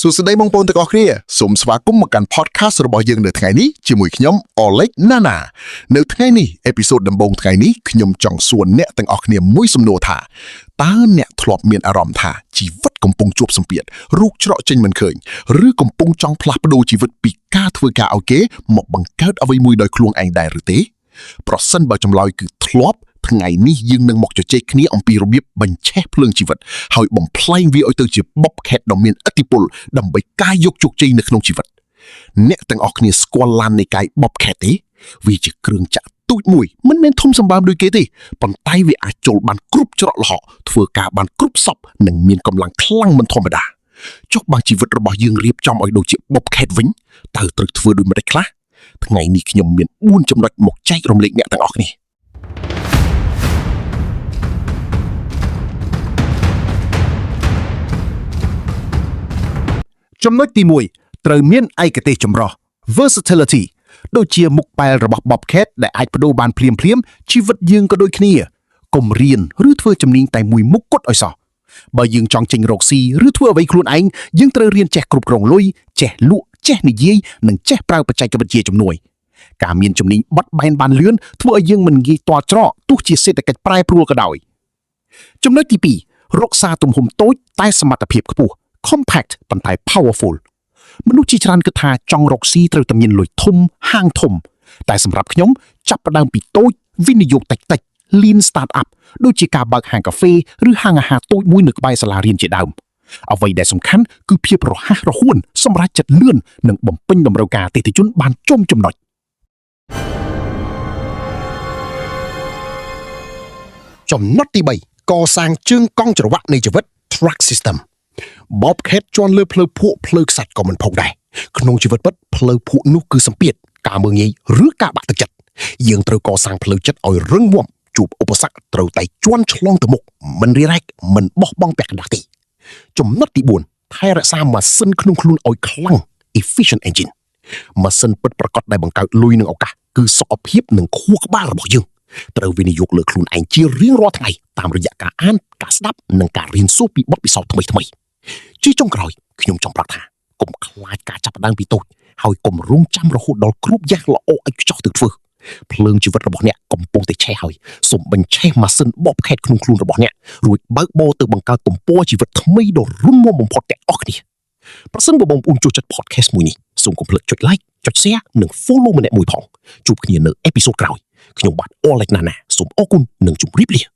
សួស្តីបងប្អូនទាំងអស់គ្នាសូមស្វាគមន៍មកកាន់ podcast របស់យើងនៅថ្ងៃនេះជាមួយខ្ញុំ Oleg Nana នៅថ្ងៃនេះអេពីសូតដំបូងថ្ងៃនេះខ្ញុំចង់សួរអ្នកទាំងអស់គ្នាមួយសំណួរថាតើអ្នកធ្លាប់មានអារម្មណ៍ថាជីវិតកំពុងជួបសម្ពាធរូបច្រកចេញមិនឃើញឬកំពុងចង់ផ្លាស់ប្ដូរជីវិតពីការធ្វើការឲ្យគេមកបង្កើតអ្វីមួយដោយខ្លួនឯងដែរឬទេប្រសិនបើចម្លើយគឺធ្លាប់ថ្ងៃនេះយើងនឹងមកជជែកគ្នាអំពីរបៀបបញ្ឆេះភ្លើងជីវិតហើយបំផ្លែងវាឲ្យទៅជា Bobcat ដ៏មានឥទ្ធិពលដើម្បីកាយយកជោគជ័យនៅក្នុងជីវិតអ្នកទាំងអស់គ្នាស្គាល់ឡាននៃកាយ Bobcat ទេវាជាគ្រឿងចក្រទូចមួយមិនមែនធំសម្បើមដូចគេទេប៉ុន្តែវាអាចចូលបានគ្រប់ច្រកល្ហកធ្វើការបានគ្រប់សពនិងមានកម្លាំងខ្លាំងមិនធម្មតាចុះបើជីវិតរបស់យើងរៀបចំឲ្យដូចជា Bobcat វិញតើត្រូវធ្វើដូចម្តេចខ្លះថ្ងៃនេះខ្ញុំមាន4ចំណុចមកចែករំលែកអ្នកទាំងអស់គ្នាចំណុចទី1ត្រូវមានឯកទេសចម្រុះ versatility ដូចជាមុខប៉ែលរបស់ Bobcat ដែលអាចបដូរបានភ្លាមជីវិតយើងក៏ដូចគ្នាកុំរៀនឬធ្វើជំនាញតែមួយមុខគត់ឲ្យសោះបើយើងចង់ចេញរកស៊ីឬធ្វើអ្វីខ្លួនឯងយើងត្រូវរៀនចេះគ្រប់គ្រងលុយចេះលក់ចេះនិយាយនិងចេះប្រើបច្ចេកវិទ្យាជំនួយការមានជំនាញបត់បែនបានលឿនធ្វើឲ្យយើងមិនងាយទាល់ច្រកទោះជាសេដ្ឋកិច្ចប្រែប្រួលក៏ដោយចំណុចទី2រក្សាទំហំតូចតែសមត្ថភាពខ្ពស់compact ប៉ុន្តែ powerful មនុស្សជាច្រើនគិតថាចង់រកស៊ីត្រូវតែមានលុយធំហាងធំតែសម្រាប់ខ្ញុំចាប់ផ្ដើមពីតូចវិនិយោគតិច lean start up ដូចជាការបើកហាងកាហ្វេឬហាងអាហារតូចមួយនៅក្បែរសាលារៀនជាដើមអ្វីដែលសំខាន់គឺភាពរហ័សរហួនសម្រាប់ចិត្តលឿននិងបំពេញតម្រូវការអតិថិជនបានចុងចំណុចចំណុចទី3កសាងជើងកង់ច្រវាក់នៃជីវិត track system Bobcat ជន់លើផ្លូវភក់ផ្លូវខ្សាច់ក៏មិនផុសដែរក្នុងជីវិតពិតផ្លូវភក់នោះគឺសម្ពាធការមើលងាយឬការបាក់ទឹកចិត្តយើងត្រូវកសាងផ្លូវចិត្តឲ្យរឹងមាំជួបឧបសគ្គត្រូវតែជន់ឆ្លងទៅមុខមិនរារែកមិនបោះបង់ពាក់កណ្ដាស់ទេចំណុចទី4ថែរក្សាម៉ាស៊ីនក្នុងខ្លួនឲ្យខ្លាំង efficient engine ម៉ាស៊ីនពិតប្រាកដដែលបង្កើតលុយនិងឱកាសគឺសុខភាពនិងខួរក្បាលរបស់យើងត្រូវវិនិយោគលើខ្លួនឯងជារៀងរាល់ថ្ងៃតាមរយៈការអានការស្ដាប់និងការរៀនសូត្រពីបទពិសោធន៍ថ្មីជាចុងក្រោយខ្ញុំចង់ប្រាប់ថាកុំខ្លាចការចាប់ផ្ដើមពីតូចហើយកុំរងចាំរហូតដល់គ្រប់យ៉ាងល្អឥតខ្ចោះទៅធ្វើភ្លើងជីវិតរបស់អ្នកកំពុងតែឆេះហើយសូមបញ្ឆេះម៉ាស៊ីន Bobcat ក្នុងខ្លួនរបស់អ្នករួចបើកបរទៅបង្កើតទំព័រជីវិតថ្មីដ៏រឹងមាំបំផុតទាំងអស់គ្នាប្រសិនបើបងប្អូនចូលចិត្ត podcast មួយនេះសូមកុំភ្លេចចុច like ចុច share និង follow ម្នាក់មួយផងជួបគ្នានៅអេពីសូតក្រោយខ្ញុំបាទ Oleg Nana សូមអរគុណនិងជម្រាបលា